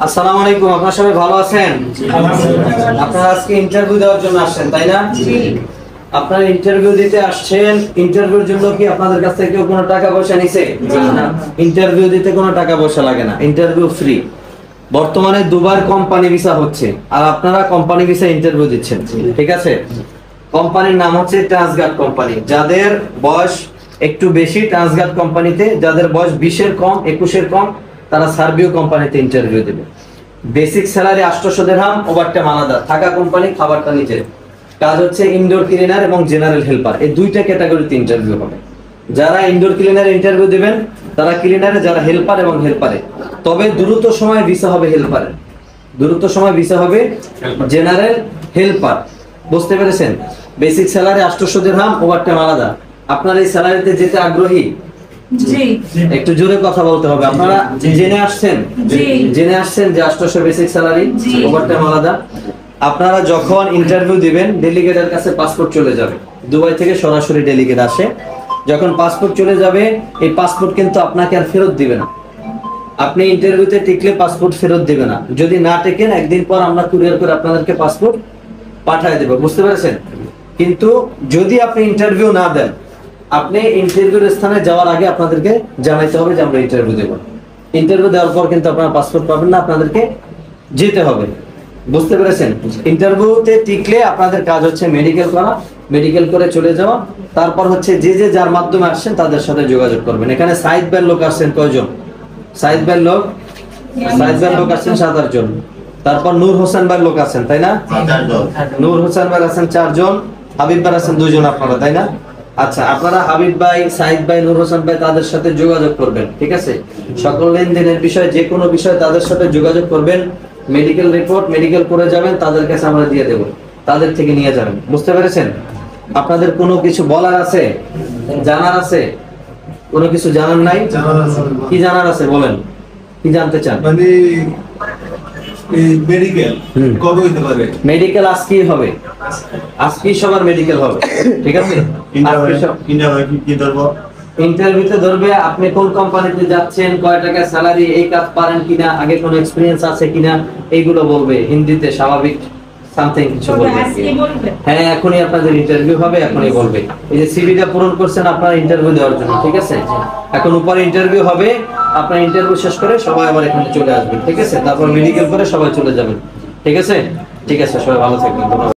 আসসালামু আলাইকুম, আপনারা সবাই ভালো আছেন? আপনারা আজকে ইন্টারভিউ দেওয়ার জন্য আসছেন, তাই না? আপনারা ইন্টারভিউ দিতে আসছেন। ইন্টারভিউর জন্য কি আপনাদের কাছ থেকে কেউ কোনো টাকা পয়সা নিছে? না, ইন্টারভিউ দিতে কোনো টাকা পয়সা লাগে না, ইন্টারভিউ ফ্রি। বর্তমানে দুবার কোম্পানি ভিসা হচ্ছে আর আপনারা কোম্পানি ভিসা ইন্টারভিউ দিচ্ছেন, ঠিক আছে? কোম্পানির নাম হচ্ছে ট্রান্সগার্ড কোম্পানি। যাদের বয়স একটু বেশি ট্রান্সগার্ড কোম্পানিতে, যাদের বয়স 20-এর কম 21-এর কম, তারা সার্বিও কোম্পানিতে ইন্টারভিউ দেবে। বেসিক স্যালারি 800 দিরহাম, ওভারটাইম আলাদা, থাকা কোম্পানি, খাবারটা নিজের। কাজ হচ্ছে ইনডোর ক্লিনার এবং জেনারেল হেল্পার, এই দুইটা ক্যাটাগরিতে ইন্টারভিউ হবে। যারা ইনডোর ক্লিনারে ইন্টারভিউ দিবেন তারা ক্লিনারে, যারা হেল্পার এবং হেল্পারে। তবে দ্রুত সময় ভিসা হবে হেল্পারে, দ্রুত সময় ভিসা হবে জেনারেল হেল্পার। বুঝতে পেরেছেন? বেসিক স্যালারি 800 দিরহাম, ওভারটাইম আলাদা। আপনারা এই স্যালারিতে যেতে আগ্রহী? জি। একটু জোরে কথা বলতে হবে। আপনারা জেনে আসছেন? জেনে আসছেন যে 800 বেসিক স্যালারি, ওভারটাইম আলাদা। আপনারা যখন ইন্টারভিউ দিবেন ডেলিগেটের কাছে পাসপোর্ট চলে যাবে। দুবাই থেকে সরাসরি ডেলিগেট আসে। যখন পাসপোর্ট চলে যাবে, এই পাসপোর্ট কিন্তু আপনাকে আর ফেরত দিবে না। আপনি ইন্টারভিউতে টিকলে পাসপোর্ট ফেরত দিবে না। যদি না টেকেন, একদিন পর আমরা কুরিয়ার করে আপনাদেরকে পাসপোর্ট পাঠিয়ে দেব। বুঝতে পেরেছেন? কিন্তু যদি আপনি ইন্টারভিউ না দেন, আপনি ইন্টারভিউর স্থানে যাওয়ার আগে আপনাদেরকে জানাইতে হবে যে আমরা ইন্টারভিউ দেব। ইন্টারভিউ দেওয়ার পর কিন্তু আপনারা পাসপোর্ট পাবেন না, আপনাদেরকে যেতে হবে। বুঝতে পেরেছেন? ইন্টারভিউতে টিকলে আপনাদের কাজ হচ্ছে মেডিকেল করা, মেডিকেল করে চলে যাওয়া। তারপর হচ্ছে যে যে যার মাধ্যমে আসছেন তাদের সাথে যোগাযোগ করবেন। এখানে সাইদ ভাইয়ের লোক আসছেন কয়জন? সাইদ ভাইয়ের লোক আসছেন 7-8 জন। তারপর নূর হোসেন ভাইয়ের লোক আছেন, তাই না? নূর হোসেন ভাই আছেন 4 জন, হাবিব ভাই আছেন 2 জন, আপনারা, তাই না? আচ্ছা, আপনারা হাবিব ভাই, সাইদ ভাই, নূর হোসেন ভাই তাদের সাথে যোগাযোগ করবেন, ঠিক আছে? সকল লেনদেনের বিষয়, যে কোনো বিষয় তাদের সাথে যোগাযোগ করবেন। মেডিকেল রিপোর্ট মেডিকেল করে যাবেন, তাদের কাছে আমরা দিয়ে দেব, তাদের থেকে নিয়ে যাবেন। বুঝতে পেরেছেন? আপনাদের কোনো কিছু বলার আছে, জানার আছে? কোনো কিছু জানার নাই? কি জানার আছে বলেন, কি জানতে চান? মানে মেডিকেল কবে হইতে পারে? মেডিকেল আজকেই হবে, আজকেই সবার মেডিকেল হবে, ঠিক আছে? ইন্টারভিউতে ধরবে আপনি কোন কোম্পানিতে যাচ্ছেন, কয় টাকা স্যালারি, এই কাজ পারেন কিনা, আগে কোনো এক্সপেরিয়েন্স আছে কিনা, এইগুলো বলবে হিন্দিতে, স্বাভাবিক সামথিং কিছু বলবে। হ্যাঁ, এখনই আপনাদের ইন্টারভিউ হবে, এখনই বলবে। এই যে সিভিটা পূরণ করছেন আপনারা ইন্টারভিউ দেওয়ার জন্য, ঠিক আছে? এখন উপরে ইন্টারভিউ হবে, আপনার ইন্টারভিউ শেষ করে সবাই আবার এখানে চলে আসবেন, ঠিক আছে? তারপর মেডিকেল করে সবাই চলে যাবেন, ঠিক আছে? ঠিক আছে, সবাই ভালো থাকবেন।